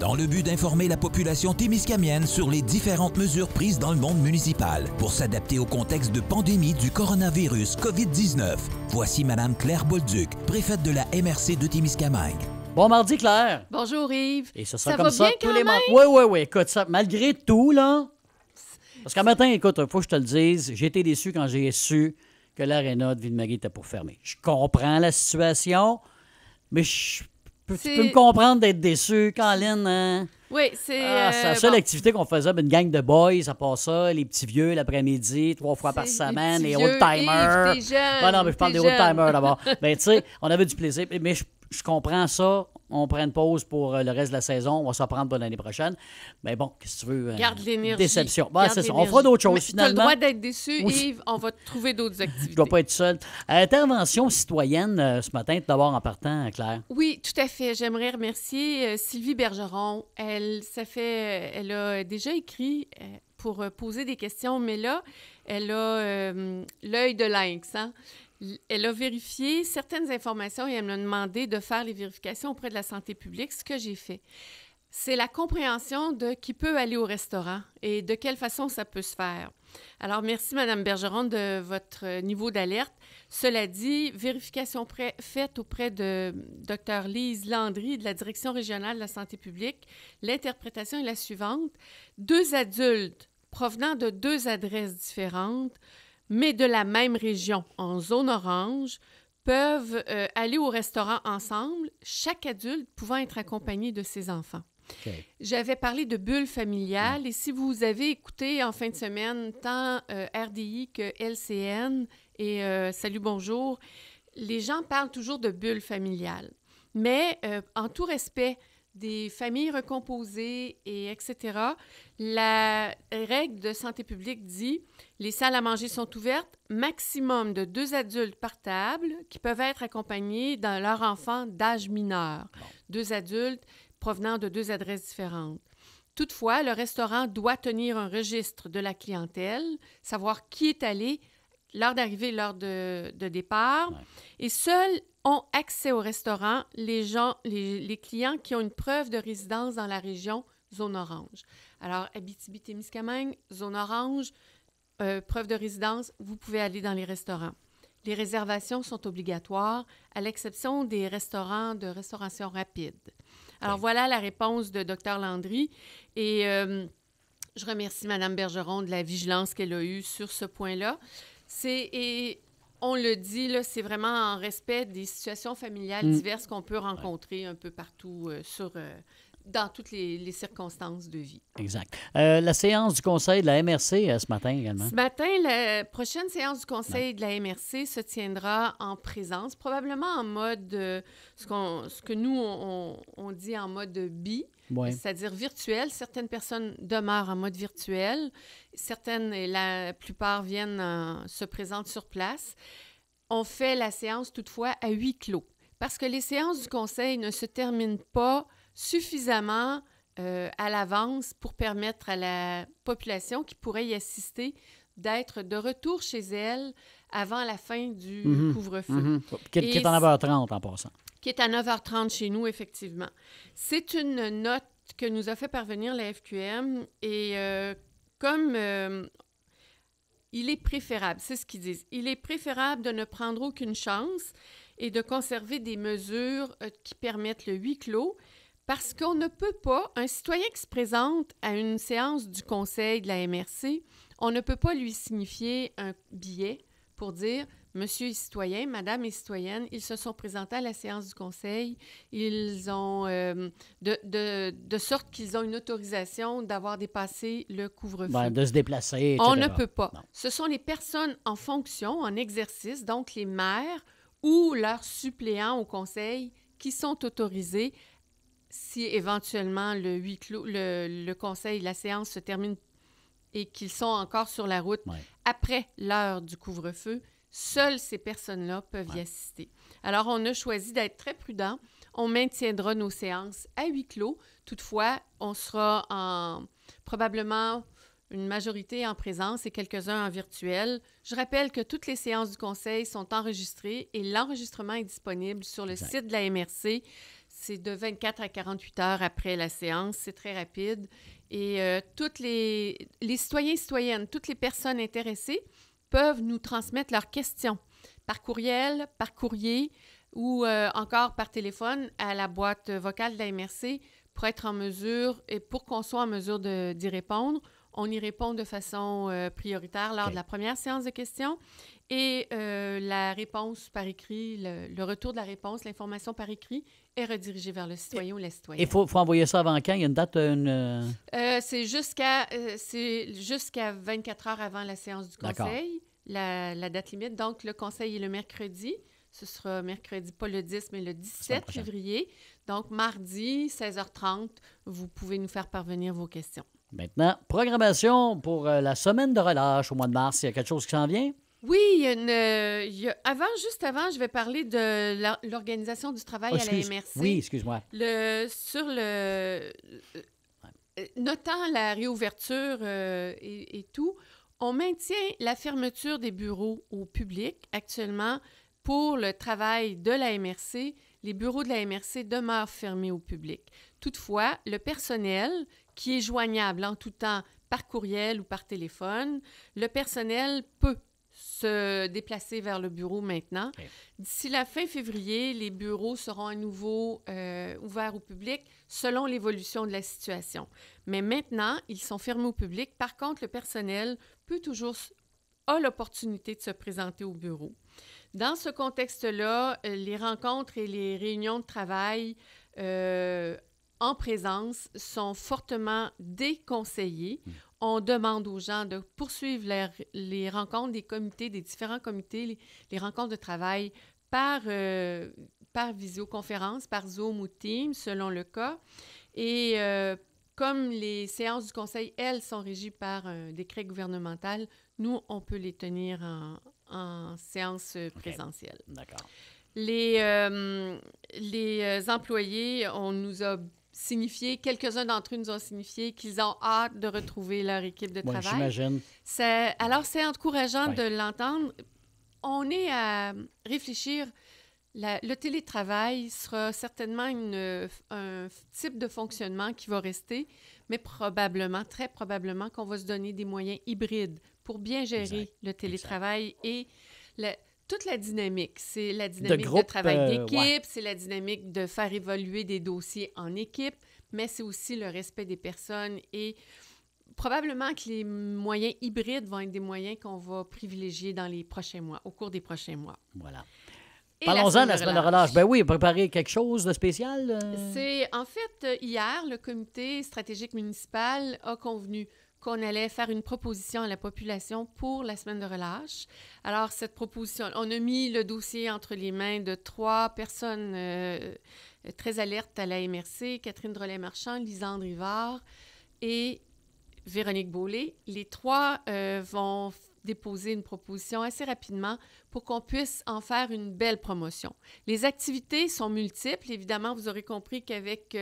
dans le but d'informer la population témiscamienne sur les différentes mesures prises dans le monde municipal pour s'adapter au contexte de pandémie du coronavirus COVID-19. Voici Mme Claire Bolduc, préfète de la MRC de Témiscamingue. Bon mardi, Claire. Bonjour, Yves. Et ce sera ça comme va ça bien tous quand les même? Oui. Écoute, ça, malgré tout, là. Parce qu'un matin, écoute, il faut que je te le dise, j'ai été déçu quand j'ai su que l'aréna de Ville-Marie était pour fermer. Je comprends la situation, mais tu peux me comprendre d'être déçu, Caroline, hein? Oui, c'est... c'est la seule activité qu'on faisait, une gang de boys, ça passe ça, les petits vieux l'après-midi, 3 fois par semaine, les old-timers. Yves, t'es jeune, Non, mais je parle des old-timers d'abord. Ben, tu sais, on avait du plaisir, mais je comprends ça. On prend une pause pour le reste de la saison. On va s'en prendre pour l'année prochaine. Mais bon, qu'est-ce que tu veux? Garde l'énergie. Déception. Garde C'est ça. On l'énergie. fera d'autres choses, Mais finalement. Tu as le droit d'être déçu, Oui. Yves. On va trouver d'autres activités. Je ne dois pas être seul. Intervention citoyenne ce matin, tout d'abord en partant, Claire. Oui, tout à fait. J'aimerais remercier Sylvie Bergeron. Elle a déjà écrit pour poser des questions, mais là, elle a l'œil de lynx, hein? Elle a vérifié certaines informations et elle m'a demandé de faire les vérifications auprès de la santé publique, ce que j'ai fait. C'est la compréhension de qui peut aller au restaurant et de quelle façon ça peut se faire. Alors, merci, Mme Bergeron, de votre niveau d'alerte. Cela dit, vérification faite auprès de Dr. Lise Landry de la Direction régionale de la santé publique. L'interprétation est la suivante. 2 adultes provenant de 2 adresses différentes mais de la même région, en zone orange, peuvent aller au restaurant ensemble, chaque adulte pouvant être accompagné de ses enfants. Okay. J'avais parlé de bulle familiale et si vous avez écouté en fin de semaine tant RDI que LCN et Salut Bonjour, les gens parlent toujours de bulle familiale. Mais en tout respect des familles recomposées, et etc., la règle de santé publique dit les salles à manger sont ouvertes, maximum de 2 adultes par table qui peuvent être accompagnés dans leur enfant d'âge mineur. Bon. 2 adultes provenant de 2 adresses différentes. Toutefois, le restaurant doit tenir un registre de la clientèle, savoir qui est allé, l'heure d'arrivée, l'heure de départ, ouais. Et seuls ont accès au restaurant les clients qui ont une preuve de résidence dans la région zone orange. Alors, Abitibi-Témiscamingue, zone orange, preuve de résidence, vous pouvez aller dans les restaurants. Les réservations sont obligatoires, à l'exception des restaurants de restauration rapide. Alors, voilà la réponse de Dr. Landry. Et je remercie Mme Bergeron de la vigilance qu'elle a eue sur ce point-là. On le dit, là, c'est vraiment en respect des situations familiales diverses qu'on peut rencontrer un peu partout dans toutes les circonstances de vie. Exact. La séance du conseil de la MRC ce matin également. Ce matin, la prochaine séance du conseil de la MRC se tiendra en présence, probablement en mode, ce que nous, on dit en mode bi. Oui. C'est-à-dire virtuel. Certaines personnes demeurent en mode virtuel. La plupart se présentent sur place. On fait la séance toutefois à huis clos parce que les séances du conseil ne se terminent pas suffisamment à l'avance pour permettre à la population qui pourrait y assister d'être de retour chez elle avant la fin du couvre-feu. Qui est à 9h30 en passant. Qui est à 9h30 chez nous, effectivement. C'est une note que nous a fait parvenir la FQM et comme il est préférable, c'est ce qu'ils disent, il est préférable de ne prendre aucune chance et de conserver des mesures qui permettent le huis clos parce qu'on ne peut pas, un citoyen qui se présente à une séance du conseil de la MRC, on ne peut pas lui signifier un billet pour dire « Monsieur est citoyen, Madame est citoyenne, ils se sont présentés à la séance du conseil, ils ont de sorte qu'ils ont une autorisation d'avoir dépassé le couvre-feu. Ben, » de se déplacer, etc. On ne peut pas. Non. Ce sont les personnes en fonction, en exercice, donc les maires ou leurs suppléants au conseil qui sont autorisés si éventuellement le conseil, la séance se termine et qu'ils sont encore sur la route après l'heure du couvre-feu, seules ces personnes-là peuvent y assister. Alors, on a choisi d'être très prudent. On maintiendra nos séances à huis clos. Toutefois, on sera probablement une majorité en présence et quelques-uns en virtuel. Je rappelle que toutes les séances du conseil sont enregistrées et l'enregistrement est disponible sur le site de la MRC. c'est de 24 à 48 heures après la séance. C'est très rapide. Et toutes les citoyens et citoyennes, toutes les personnes intéressées peuvent nous transmettre leurs questions par courriel, par courrier ou encore par téléphone à la boîte vocale de la MRC pour être en mesure et pour qu'on soit en mesure d'y répondre. On y répond de façon prioritaire lors de la première séance de questions et la réponse par écrit, le retour de la réponse, l'information par écrit est redirigée vers le citoyen ou la citoyenne. Il faut envoyer ça avant quand? Il y a une date? C'est jusqu'à 24 heures avant la séance du conseil, la date limite. Donc, le conseil est le mercredi. Ce sera mercredi, pas le 10, mais le 17 février. Donc, mardi, 16h30, vous pouvez nous faire parvenir vos questions. Maintenant, programmation pour la semaine de relâche au mois de mars. Il y a quelque chose qui s'en vient? Oui, juste avant, je vais parler de l'organisation du travail à la MRC. Oui, excuse-moi. Notant la réouverture et tout, on maintient la fermeture des bureaux au public. Actuellement, pour le travail de la MRC, les bureaux de la MRC demeurent fermés au public. Toutefois, le personnel qui est joignable en tout temps par courriel ou par téléphone, le personnel peut se déplacer vers le bureau maintenant. Okay. D'ici la fin février, les bureaux seront à nouveau ouverts au public selon l'évolution de la situation. Mais maintenant, ils sont fermés au public. Par contre, le personnel a l'opportunité de se présenter au bureau. Dans ce contexte-là, les rencontres et les réunions de travail en présence sont fortement déconseillées. On demande aux gens de poursuivre les rencontres des comités, des différents comités, les rencontres de travail par visioconférence, par Zoom ou Teams, selon le cas. Et comme les séances du conseil, elles, sont régies par un décret gouvernemental, nous, on peut les tenir en séance présentielle. D'accord. Les employés, on nous a signifié, quelques-uns d'entre eux nous ont signifié qu'ils ont hâte de retrouver leur équipe de travail. J'imagine. Alors, c'est encourageant de l'entendre. On est à réfléchir. Le télétravail sera certainement un type de fonctionnement qui va rester, mais probablement, très probablement, qu'on va se donner des moyens hybrides pour bien gérer le télétravail et toute la dynamique. C'est la dynamique de travail d'équipe, c'est la dynamique de faire évoluer des dossiers en équipe, mais c'est aussi le respect des personnes et probablement que les moyens hybrides vont être des moyens qu'on va privilégier dans les prochains mois, au cours des prochains mois. Voilà. Parlons-en de la semaine de relâche. Ben oui, préparer quelque chose de spécial? En fait, hier, le comité stratégique municipal a convenu qu'on allait faire une proposition à la population pour la semaine de relâche. Alors, cette proposition, on a mis le dossier entre les mains de 3 personnes très alertes à la MRC, Catherine Drolet-Marchand, Lisandre Rivard et Véronique Beaulé. Les 3 vont déposer une proposition assez rapidement pour qu'on puisse en faire une belle promotion. Les activités sont multiples. Évidemment, vous aurez compris qu'avec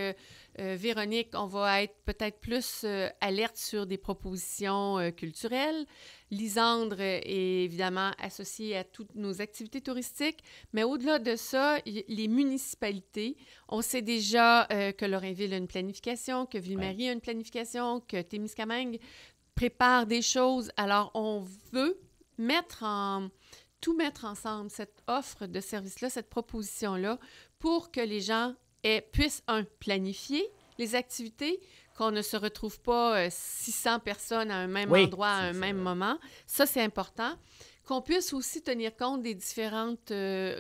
Véronique, on va être peut-être plus alerte sur des propositions culturelles. Lisandre est évidemment associée à toutes nos activités touristiques, mais au-delà de ça, les municipalités, on sait déjà que Lorrainville a une planification, que Ville-Marie a une planification, que Témiscamingue prépare des choses. Alors, on veut tout mettre ensemble, cette offre de service-là, cette proposition-là, pour que les gens puissent, planifier les activités, qu'on ne se retrouve pas 600 personnes à un même endroit à un même moment. Ça, c'est important. Qu'on puisse aussi tenir compte des différentes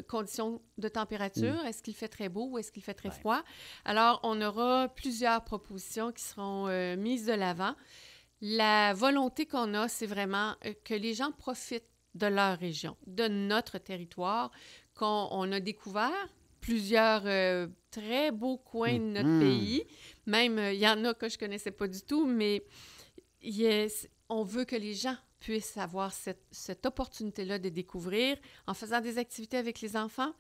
conditions de température. Est-ce qu'il fait très beau ou est-ce qu'il fait très froid? Alors, on aura plusieurs propositions qui seront mises de l'avant. La volonté qu'on a, c'est vraiment que les gens profitent de leur région, de notre territoire, qu'on a découvert plusieurs très beaux coins de notre pays. Même, il y en a que je ne connaissais pas du tout, mais on veut que les gens puissent avoir cette opportunité-là de découvrir en faisant des activités avec les enfants.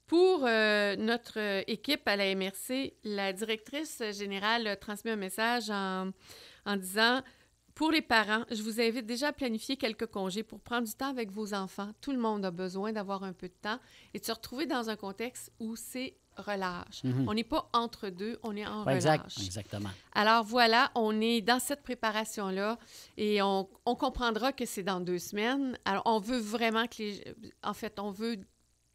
Pour notre équipe à la MRC, la directrice générale a transmis un message en disant « Pour les parents, je vous invite déjà à planifier quelques congés pour prendre du temps avec vos enfants. Tout le monde a besoin d'avoir un peu de temps et de se retrouver dans un contexte où c'est relâche. On n'est pas entre deux, on est en Ouais, relâche. Exactement. Alors voilà, on est dans cette préparation-là et on comprendra que c'est dans 2 semaines. Alors on veut vraiment on veut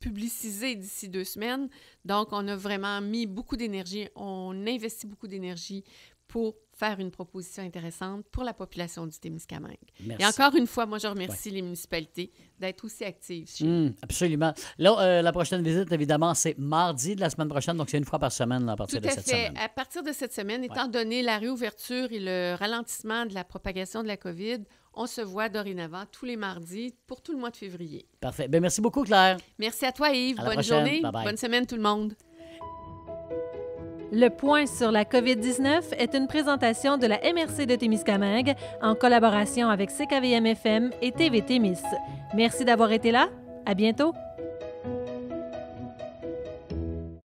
publiciser d'ici 2 semaines. Donc on a vraiment mis beaucoup d'énergie, on investit beaucoup d'énergie pour faire une proposition intéressante pour la population du Témiscamingue. Merci. Et encore une fois, moi, je remercie les municipalités d'être aussi actives chez nous. Absolument. Là, la prochaine visite, évidemment, c'est mardi de la semaine prochaine, donc c'est une fois par semaine là, à partir Tout de à cette fait. semaine. À partir de cette semaine, étant donné la réouverture et le ralentissement de la propagation de la COVID, on se voit dorénavant tous les mardis pour tout le mois de février. Parfait. Bien, merci beaucoup, Claire. Merci à toi, Yves. À la Bonne prochaine. journée. Bye-bye. Bonne semaine, tout le monde. Le point sur la COVID-19 est une présentation de la MRC de Témiscamingue en collaboration avec CKVM-FM et TV Témis. Merci d'avoir été là. À bientôt.